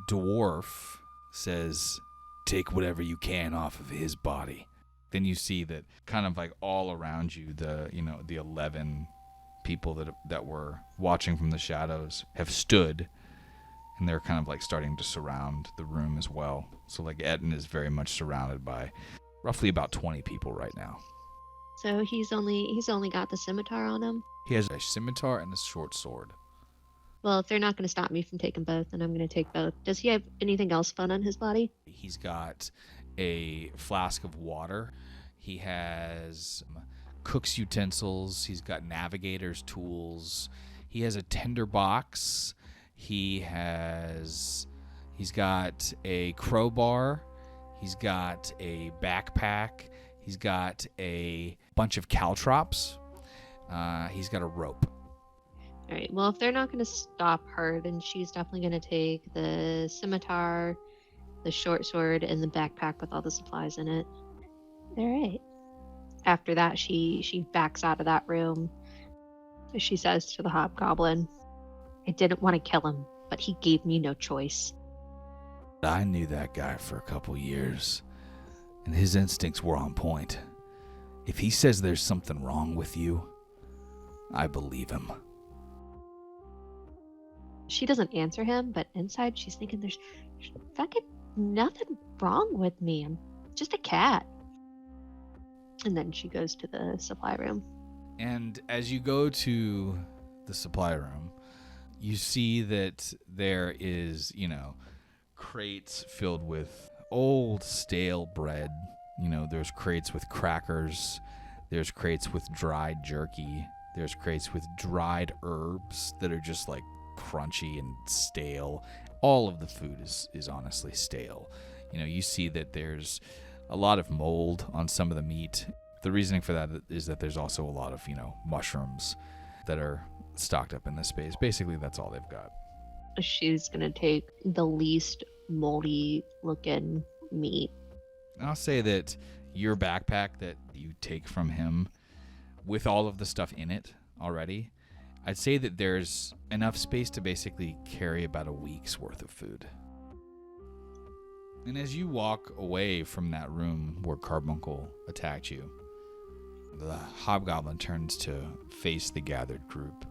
dwarf says, "Take whatever you can off of his body." Then you see that kind of all around you, the 11 people that were watching from the shadows have stood, and they're kind of starting to surround the room as well. So Ettin is very much surrounded by roughly about 20 people right now. So he's only got the scimitar on him? He has a scimitar and a short sword. Well, if they're not going to stop me from taking both, then I'm going to take both. Does he have anything else fun on his body? He's got a flask of water. He has cook's utensils. He's got navigator's tools. He has a tinderbox. He's got a crowbar. He's got a backpack. He's got a bunch of caltrops. He's got a rope. All right. Well, if they're not going to stop her, then she's definitely going to take the scimitar, the short sword, and the backpack with all the supplies in it. All right. After that, she backs out of that room. She says to the hobgoblin, "I didn't want to kill him, but he gave me no choice." I knew that guy for a couple years, and his instincts were on point. If he says there's something wrong with you, I believe him. She doesn't answer him, but inside she's thinking there's fucking nothing wrong with me. I'm just a cat. And then she goes to the supply room. And as you go to the supply room, you see that there is, crates filled with old stale bread, You know, there's crates with crackers. There's crates with dried jerky. There's crates with dried herbs that are just like crunchy and stale. All of the food is honestly stale. You know, you see that there's a lot of mold on some of the meat. The reasoning for that is that there's also a lot of, mushrooms that are stocked up in this space. Basically, that's all they've got. She's going to take the least moldy looking meat. I'll say that your backpack that you take from him with all of the stuff in it already, I'd say that there's enough space to basically carry about a week's worth of food. And as you walk away from that room where Carbuncle attacked you, the hobgoblin turns to face the gathered group.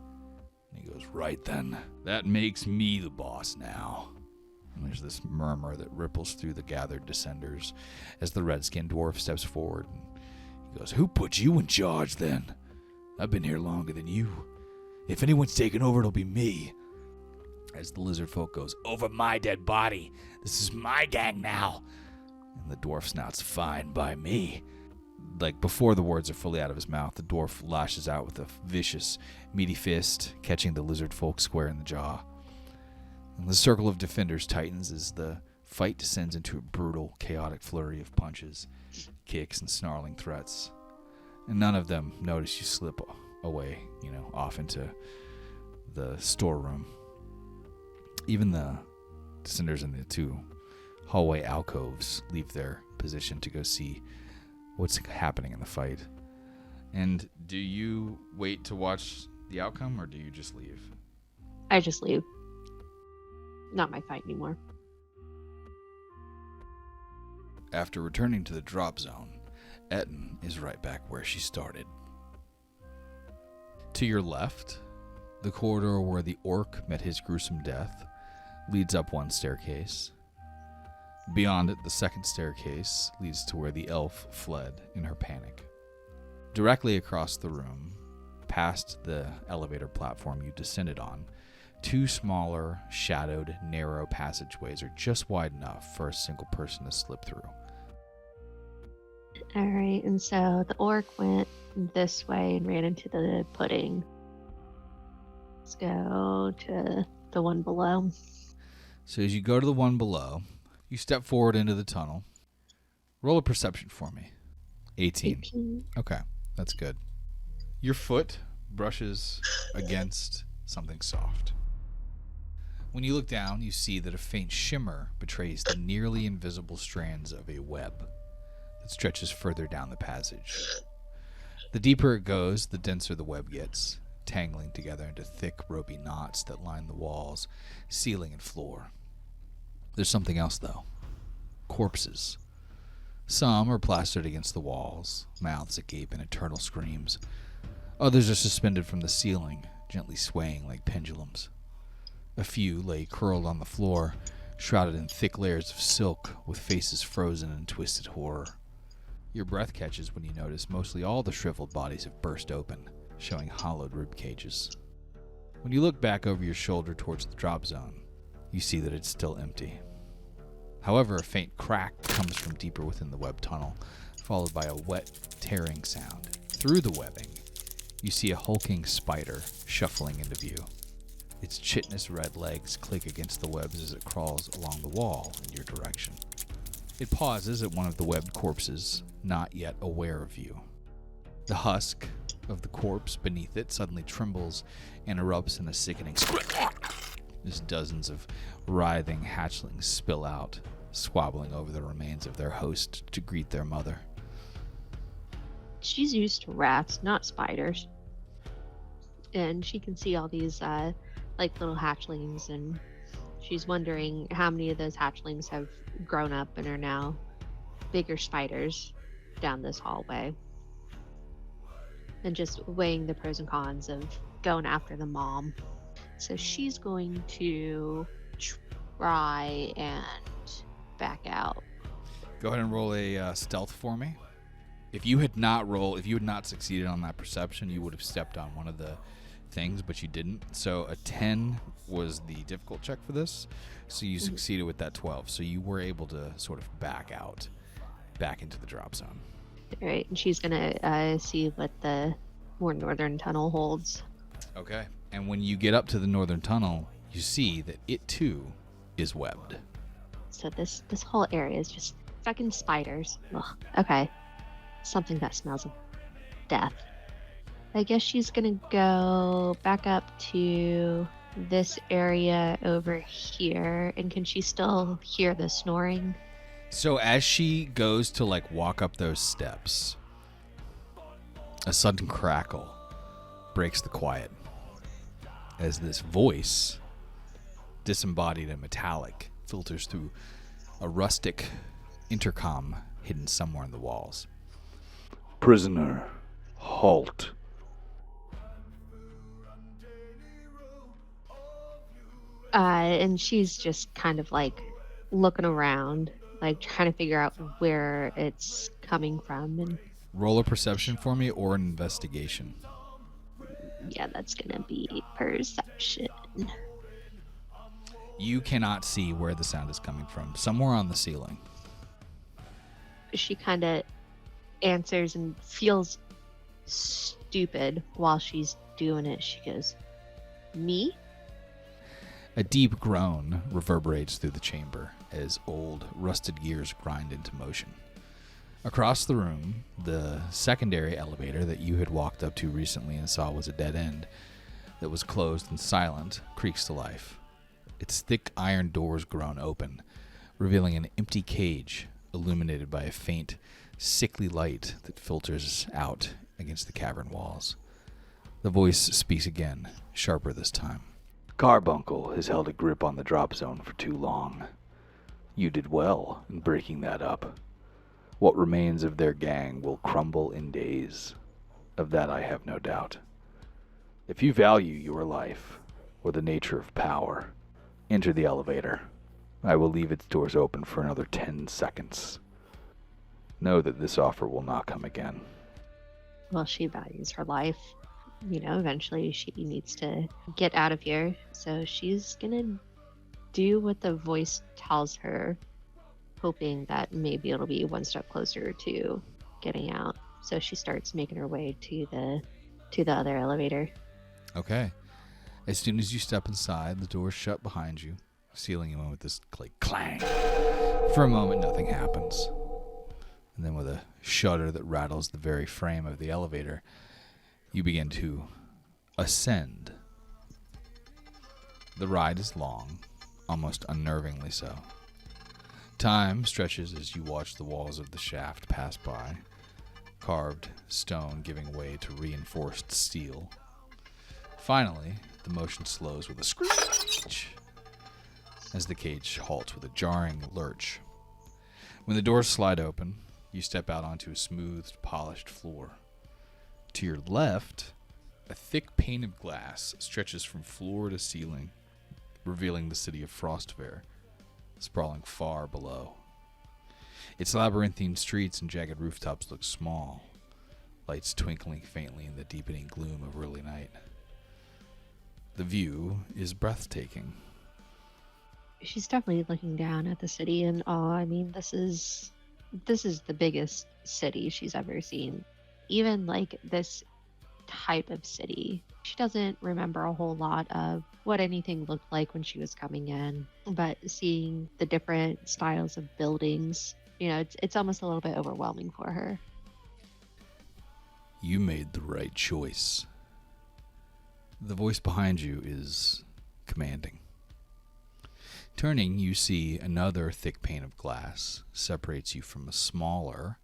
And he goes, "Right then, that makes me the boss now." And there's this murmur that ripples through the gathered descenders as the red-skinned dwarf steps forward. And he goes, "Who put you in charge then? I've been here longer than you. If anyone's taken over, it'll be me." As the lizard folk goes, "Over my dead body. This is my gang now." And the dwarf snouts, "Fine by me." Like, before the words are fully out of his mouth, the dwarf lashes out with a vicious, meaty fist, catching the lizard folk square in the jaw. And the circle of defenders tightens as the fight descends into a brutal, chaotic flurry of punches, kicks, and snarling threats. And none of them notice you slip away, off into the storeroom. Even the descenders in the two hallway alcoves leave their position to go see what's happening in the fight. And do you wait to watch the outcome, or do you just leave? I just leave. Not my fight anymore. After returning to the drop zone, Ettin is right back where she started. To your left, the corridor where the orc met his gruesome death leads up one staircase. Beyond it, the second staircase leads to where the elf fled in her panic. Directly across the room, past the elevator platform you descended on, two smaller, shadowed, narrow passageways are just wide enough for a single person to slip through. All right, and so the orc went this way and ran into the pudding. Let's go to the one below. So as you go to the one below, you step forward into the tunnel. Roll a perception for me. 18. Okay, that's good. Your foot brushes against something soft. When you look down, you see that a faint shimmer betrays the nearly invisible strands of a web that stretches further down the passage. The deeper it goes, the denser the web gets, tangling together into thick, ropey knots that line the walls, ceiling, and floor. There's something else, though. Corpses. Some are plastered against the walls, mouths agape in eternal screams. Others are suspended from the ceiling, gently swaying like pendulums. A few lay curled on the floor, shrouded in thick layers of silk, with faces frozen in twisted horror. Your breath catches when you notice mostly all the shriveled bodies have burst open, showing hollowed rib cages. When you look back over your shoulder towards the drop zone, you see that it's still empty. However, a faint crack comes from deeper within the web tunnel, followed by a wet, tearing sound. Through the webbing, you see a hulking spider shuffling into view. Its chitinous red legs click against the webs as it crawls along the wall in your direction. It pauses at one of the webbed corpses, not yet aware of you. The husk of the corpse beneath it suddenly trembles and erupts in a sickening scream as dozens of writhing hatchlings spill out, squabbling over the remains of their host to greet their mother. She's used to rats, not spiders. And she can see all these little hatchlings, and she's wondering how many of those hatchlings have grown up and are now bigger spiders down this hallway. And just weighing the pros and cons of going after the mom. So she's going to try and back out. Go ahead and roll a stealth for me. If you had not succeeded on that perception, you would have stepped on one of the things, but you didn't. So a 10 was the difficult check for this. So you succeeded with that 12. So you were able to sort of back out. back into the drop zone. All right, and she's gonna see what the more northern tunnel holds. Okay. And when you get up to the northern tunnel, you see that it too is webbed. So this whole area is just fucking spiders. Ugh. Okay, something that smells of death. I guess she's gonna go back up to this area over here. And can she still hear the snoring? So as she goes to like walk up those steps, a sudden crackle breaks the quiet as this voice, disembodied and metallic, filters through a rustic intercom hidden somewhere in the walls. Prisoner, halt. And she's just kind of like looking around, like trying to figure out where it's coming from. And Roll a perception for me or an investigation. yeah, that's gonna be perception. You cannot see where the sound is coming from. Somewhere on the ceiling. She kind of answers and feels stupid while she's doing it. She goes, "Me?" A deep groan reverberates through the chamber as old, rusted gears grind into motion. Across the room, the secondary elevator that you had walked up to recently and saw was a dead end that was closed and silent creaks to life. Its thick iron doors groan open, revealing an empty cage illuminated by a faint, sickly light that filters out against the cavern walls. The voice speaks again, sharper this time. Carbuncle has held a grip on the drop zone for too long. You did well in breaking that up. What remains of their gang will crumble in days. Of that I have no doubt. If you value your life, or the nature of power, enter the elevator. I will leave its doors open for another 10 seconds. Know that this offer will not come again. Well, she values her life. You know, eventually she needs to get out of here. So she's gonna do what the voice tells her, hoping that maybe it'll be one step closer to getting out. So she starts making her way to the other elevator. Okay. As soon as you step inside, the doors shut behind you, sealing you in with this clang. For a moment, nothing happens. And then with a shudder that rattles the very frame of the elevator, you begin to ascend. The ride is long, almost unnervingly so. Time stretches as you watch the walls of the shaft pass by, carved stone giving way to reinforced steel. Finally, the motion slows with a screech as the cage halts with a jarring lurch. When the doors slide open, you step out onto a smooth, polished floor. To your left, a thick pane of glass stretches from floor to ceiling, revealing the city of Frostfair, sprawling far below. Its labyrinthine streets and jagged rooftops look small, lights twinkling faintly in the deepening gloom of early night. The view is breathtaking. She's definitely looking down at the city in awe. I mean, this is the biggest city she's ever seen. Even like this type of city, she doesn't remember a whole lot of what anything looked like when she was coming in, but seeing the different styles of buildings, you know, it's almost a little bit overwhelming for her. You made the right choice. The voice behind you is commanding. Turning, you see another thick pane of glass separates you from a smaller,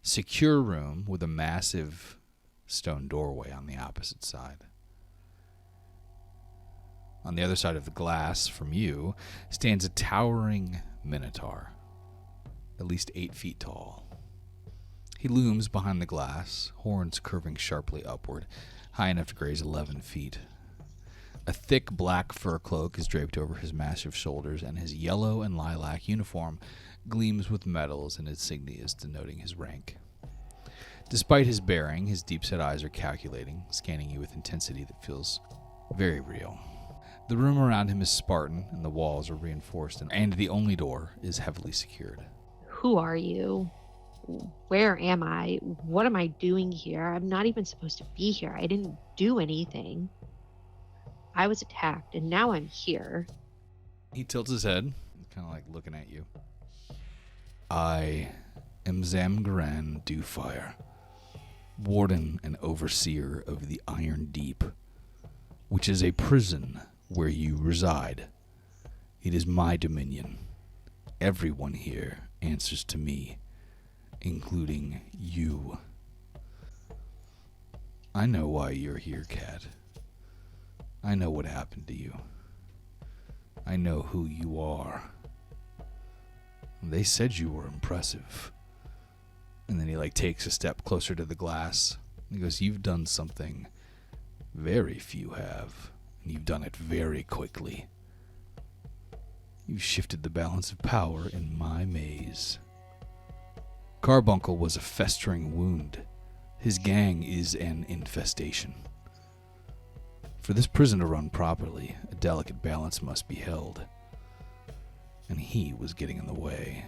secure room with a massive stone doorway on the opposite side. On the other side of the glass from you stands a towering minotaur, at least 8 feet tall. He looms behind the glass, horns curving sharply upward, high enough to graze 11 feet. A thick black fur cloak is draped over his massive shoulders, and his yellow and lilac uniform gleams with medals and insignias denoting his rank. Despite his bearing, his deep-set eyes are calculating, scanning you with intensity that feels very real. The room around him is Spartan, and the walls are reinforced, and the only door is heavily secured. Who are you? where am I? What am I doing here? I'm not even supposed to be here. I didn't do anything. I was attacked, and now I'm here. He tilts his head, kind of like looking at you. I am Zamgaran Dewfire, warden and overseer of the Iron Deep, which is a prison where you reside. It is my dominion. Everyone here answers to me, including you. I know why you're here, Kat. I know what happened to you. I know who you are. They said you were impressive. And then he takes a step closer to the glass. He goes, you've done something very few have, and you've done it very quickly. You've shifted the balance of power in my maze. Carbuncle was a festering wound. His gang is an infestation. For this prison to run properly, a delicate balance must be held. And he was getting in the way.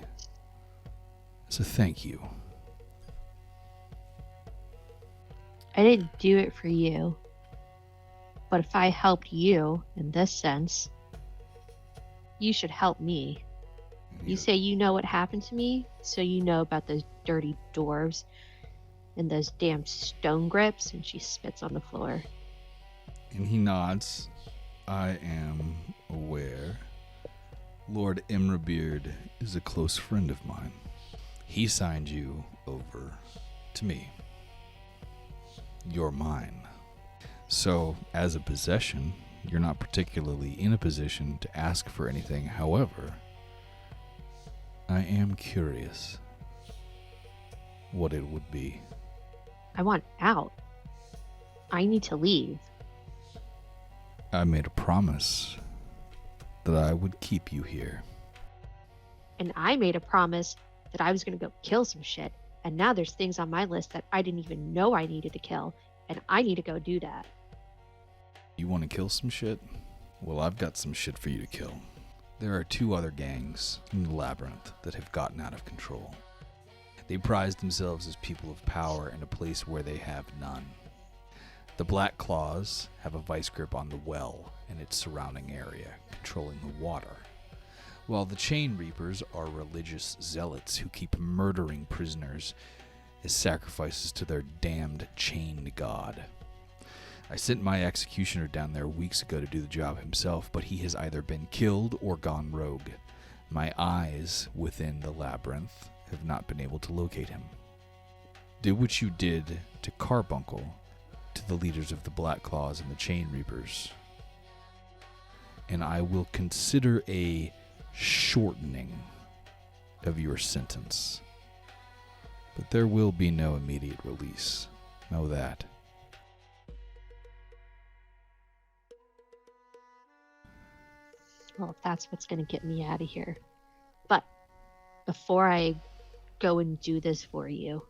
So thank you. I didn't do it for you. But if I helped you in this sense, you should help me. You say you know what happened to me, so you know about those dirty dwarves and those damn stone grips, and she spits on the floor. And he nods. I am aware. Lord Imrabeard is a close friend of mine. He signed you over to me. You're mine. So, as a possession, you're not particularly in a position to ask for anything. However, I am curious what it would be. I want out. I need to leave. I made a promise that I would keep you here. And I made a promise that I was going to go kill some shit. And now there's things on my list that I didn't even know I needed to kill. And I need to go do that. You want to kill some shit? Well, I've got some shit for you to kill. There are 2 other gangs in the labyrinth that have gotten out of control. They prize themselves as people of power in a place where they have none. The Black Claws have a vice grip on the well and its surrounding area, controlling the water, while the Chain Reapers are religious zealots who keep murdering prisoners as sacrifices to their damned chained god. I sent my executioner down there weeks ago to do the job himself, but he has either been killed or gone rogue. My eyes within the labyrinth have not been able to locate him. Do what you did to Carbuncle, to the leaders of the Black Claws and the Chain Reapers, and I will consider a shortening of your sentence. But there will be no immediate release. Know that. Well, if that's what's going to get me out of here. But before I go and do this for you,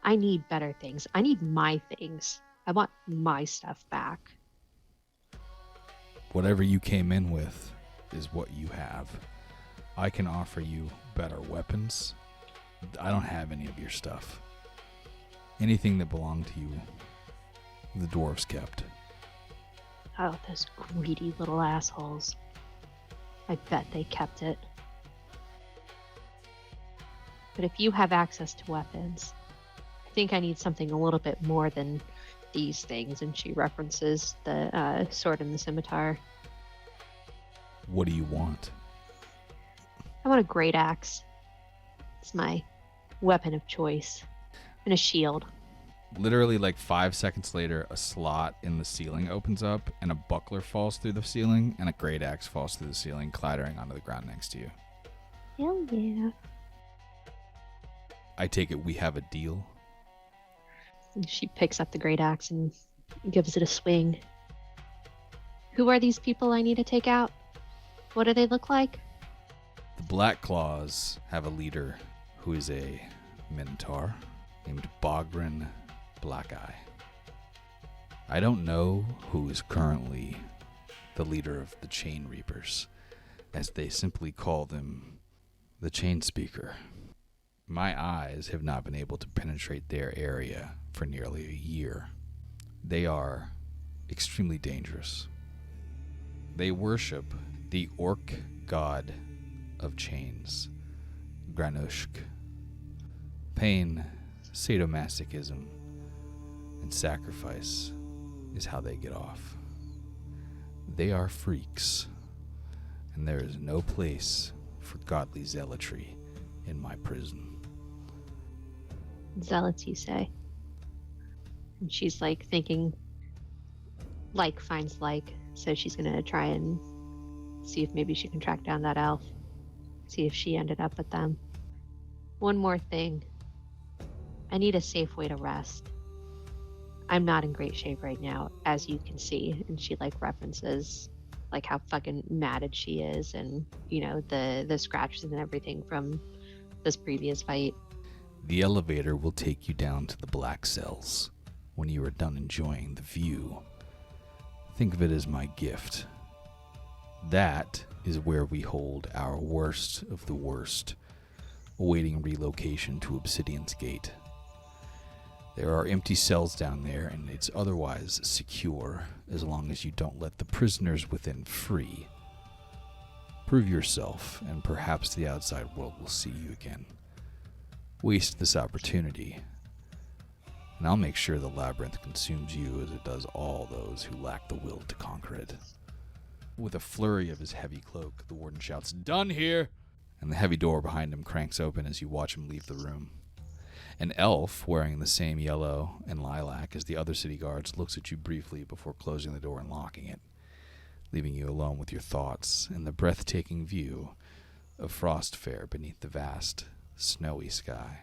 I need better things. I need my things. I want my stuff back. Whatever you came in with is what you have. I can offer you better weapons. I don't have any of your stuff. Anything that belonged to you, the dwarves kept. Oh, those greedy little assholes. I bet they kept it. But if you have access to weapons, I think I need something a little bit more than these things. And she references the sword and the scimitar. What do you want? I want a great axe. It's my weapon of choice. And a shield. Literally 5 seconds later, a slot in the ceiling opens up and a buckler falls through the ceiling and a great axe falls through the ceiling, clattering onto the ground next to you. Hell yeah. I take it we have a deal. And she picks up the great axe and gives it a swing. Who are these people I need to take out? What do they look like? The Black Claws have a leader who is a Minotaur named Bogran Blackeye. I don't know who is currently the leader of the Chain Reapers, as they simply call them the Chain Speaker. My eyes have not been able to penetrate their area for nearly a year. They are extremely dangerous. They worship the orc god of chains, Granushk. Pain, sadomasochism, and sacrifice is how they get off. They are freaks, and there is no place for godly zealotry in my prison. Zealots, you say? And she's like thinking, like finds like, so she's gonna try and see if maybe she can track down that elf, see if she ended up with them. One more thing. I need a safe way to rest. I'm not in great shape right now, as you can see. And she like references like how fucking matted she is, and you know, the scratches and everything from this previous fight. The elevator will take you down to the black cells when you are done enjoying the view. Think of it as my gift. That is where we hold our worst of the worst, awaiting relocation to Obsidian's Gate. There are empty cells down there, and it's otherwise secure as long as you don't let the prisoners within free. Prove yourself, and perhaps the outside world will see you again. Waste this opportunity, and I'll make sure the labyrinth consumes you as it does all those who lack the will to conquer it. With a flurry of his heavy cloak, the warden shouts, "Done here!" And the heavy door behind him cranks open as you watch him leave the room. An elf, wearing the same yellow and lilac as the other city guards, looks at you briefly before closing the door and locking it, leaving you alone with your thoughts and the breathtaking view of Frostfair beneath the vast, snowy sky.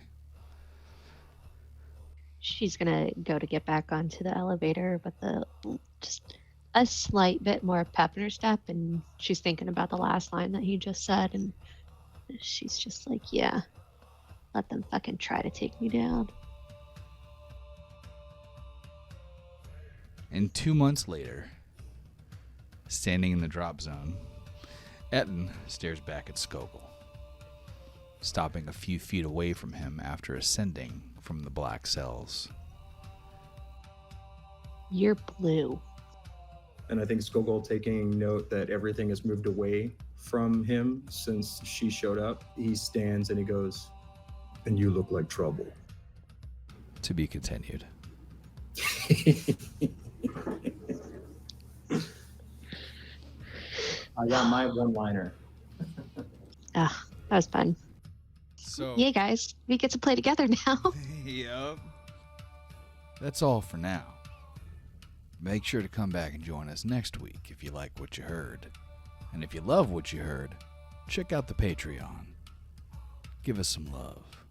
She's gonna go to get back onto the elevator with just a slight bit more pep in her step, and she's thinking about the last line that he just said, and she's just like, yeah, let them fucking try to take me down. And 2 months later, standing in the drop zone, Ettin stares back at Skogul, stopping a few feet away from him after ascending from the black cells. You're blue. And I think Skogul, taking note that everything has moved away from him since she showed up, he stands and he goes, "And you look like trouble." To be continued. I got my one-liner. Ah, that was fun. So, Yay, guys, we get to play together now. Yep. That's all for now. Make sure to come back and join us next week if you like what you heard. And if you love what you heard, check out the Patreon. Give us some love.